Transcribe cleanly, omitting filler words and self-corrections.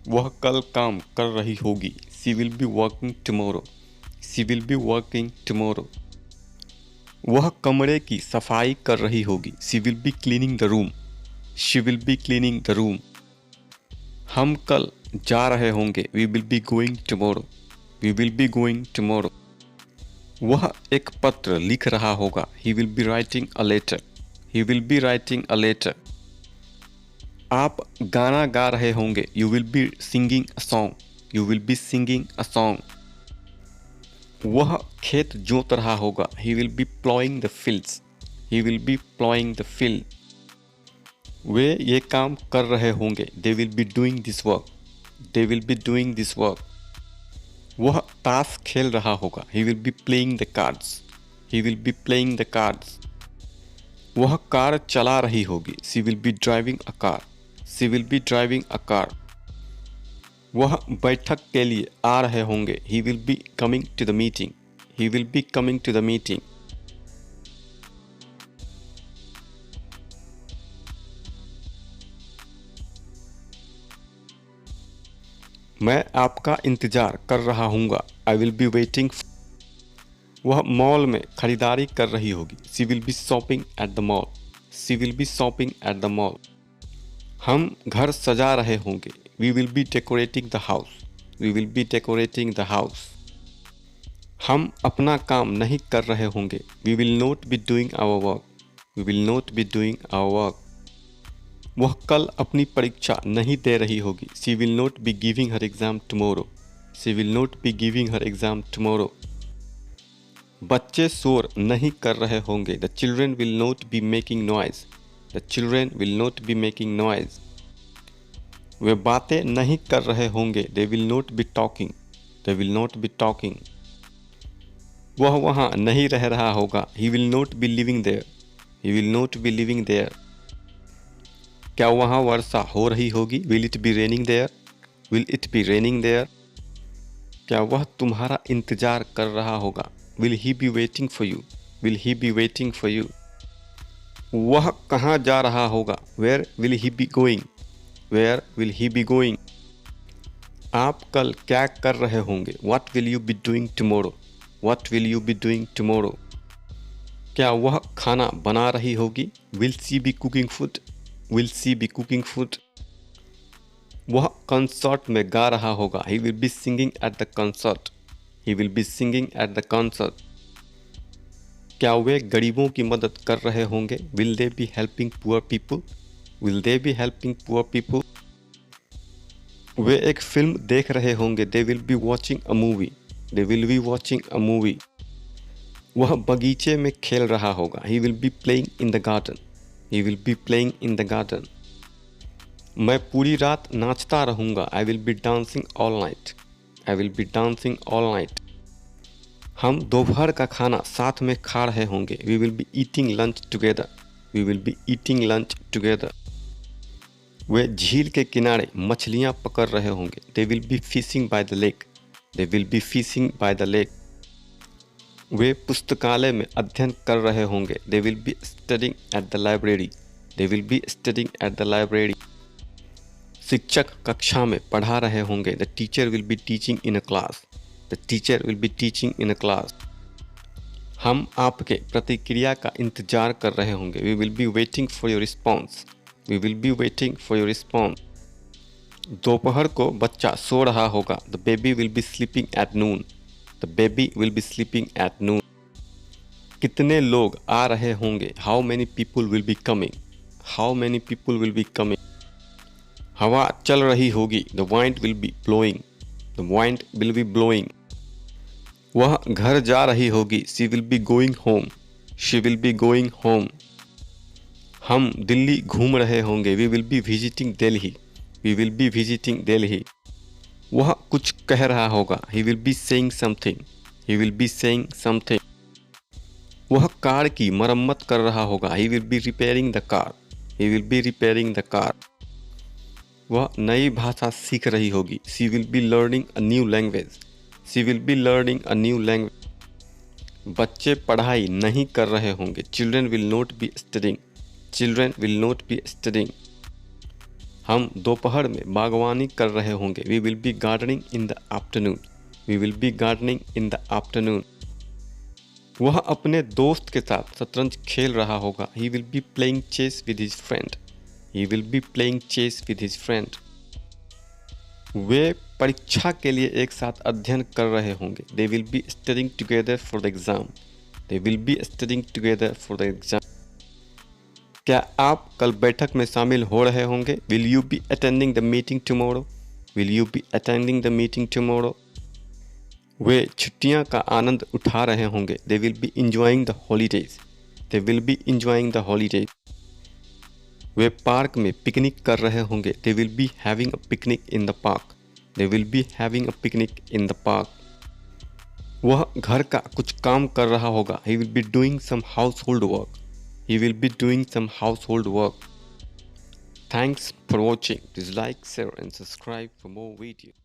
वह कल काम कर रही होगी। She will be working tomorrow. She will be working tomorrow. वह कमरे की सफाई कर रही होगी। She will be cleaning the room. She will be cleaning the room. हम कल जा रहे होंगे। We will be going tomorrow. We will be going tomorrow. वह एक पत्र लिख रहा होगा। He will be writing a letter. He will be writing a letter. आप गाना गा रहे होंगे। You will be singing a song. You will be singing a song. वह खेत जोत रहा होगा। He will be ploughing the fields. He will be ploughing the field. वे ये काम कर रहे होंगे। They will be doing this work. They will be doing this work. वह ताश खेल रहा होगा। He will be playing the cards. He will be playing the cards. वह कार चला रही होगी। She will be driving a car. She will be driving a car. वह बैठक के लिए आ रहे होंगे। He will be coming to the meeting. He will be coming to the meeting. मैं आपका इंतजार कर रहा हूँगा। I will be waiting. वह मॉल में खरीदारी कर रही होगी। She will be shopping at the mall. She will be shopping at the mall. हम घर सजा रहे होंगे। We will be decorating the house. We will be decorating the house. हम अपना काम नहीं कर रहे होंगे। We will not be doing our work. We will not be doing our work. वह कल अपनी परीक्षा नहीं दे रही होगी। She will not be giving her exam tomorrow. She will not be giving her exam tomorrow. बच्चे शोर नहीं कर रहे होंगे। The children will not be making noise. The children will not be making noise. वे बातें नहीं कर रहे होंगे। They will not be talking. They will not be talking. वह वहाँ नहीं रह रहा होगा। He will not be living there. He will not be living there. क्या वहाँ वर्षा हो रही होगी। Will it be raining there. Will it be raining there. क्या वह तुम्हारा इंतजार कर रहा होगा। Will he be waiting for you. Will he be waiting for you. वह कहाँ जा रहा होगा। Where will he be going. Where will he be going. आप कल क्या कर रहे होंगे। What will you be doing tomorrow. What will you be doing tomorrow. क्या वह खाना बना रही होगी। Will she be cooking food. Will she be cooking food. वह कंसर्ट में गा रहा होगा। He will be singing at the concert. He will be singing at the concert. क्या वे गरीबों की मदद कर रहे होंगे। Will they be helping poor people. Will they be helping poor people. वे एक फिल्म देख रहे होंगे। They will be watching a movie. They will be watching a movie. वह बगीचे में खेल रहा होगा। He will be playing in the garden. He will be playing in the garden. मैं पूरी रात नाचता रहूँगा। I will be dancing all night. I will be dancing all night. हम दोपहर का खाना साथ में खा रहे होंगे। We will be eating lunch together. We will be eating lunch together. वे झील के किनारे मछलियाँ पकड़ रहे होंगे। They will be fishing by the lake. They will be fishing by the lake. वे पुस्तकालय में अध्ययन कर रहे होंगे। They will be studying at the library. They will be studying at the library. शिक्षक कक्षा में पढ़ा रहे होंगे। The teacher will be teaching in a class. The teacher will be teaching in a class. हम आपके प्रतिक्रिया का इंतजार कर रहे होंगे। We will be waiting for your response. We will be waiting for your response. दोपहर को बच्चा सो रहा होगा। The baby will be sleeping at noon. The baby will be sleeping at noon. कितने लोग आ रहे होंगे। How many people will be coming. How many people will be coming. हवा चल रही होगी। The wind will be blowing. The wind will be blowing. वह घर जा रही होगी। She will be going home. She will be going home. हम दिल्ली घूम रहे होंगे। We will be visiting Delhi. We will be visiting Delhi. वह कुछ कह रहा होगा। He will be saying something. He will be saying something. वह कार की मरम्मत कर रहा होगा। He will be repairing the car. He will be repairing the car. वह नई भाषा सीख रही होगी। She will be learning a new language. She will be learning a new language. बच्चे पढ़ाई नहीं कर रहे होंगे। Children will not be studying. Children will not be studying. हम दोपहर में बागवानी कर रहे होंगे। We will be gardening in the afternoon. We will be gardening in the afternoon. वह अपने दोस्त के साथ शतरंज खेल रहा होगा। He will be playing chess with his friend. He will be playing chess with his friend. वे परीक्षा के लिए एक साथ अध्ययन कर रहे होंगे। They will be studying together for the exam. They will be studying together for the exam. क्या आप कल बैठक में शामिल हो रहे होंगे? Will you be attending the meeting tomorrow? Will you be attending the meeting tomorrow? वे छुट्टियां का आनंद उठा रहे होंगे। They will be enjoying the holidays. They will be enjoying the holidays. वे पार्क में पिकनिक कर रहे होंगे। They will be having a picnic in the park. They will be having a picnic in the park. वह घर का कुछ काम कर रहा होगा। He will be doing some household work. He will be doing some household work. Thanks for watching. Please like, share and subscribe for more videos.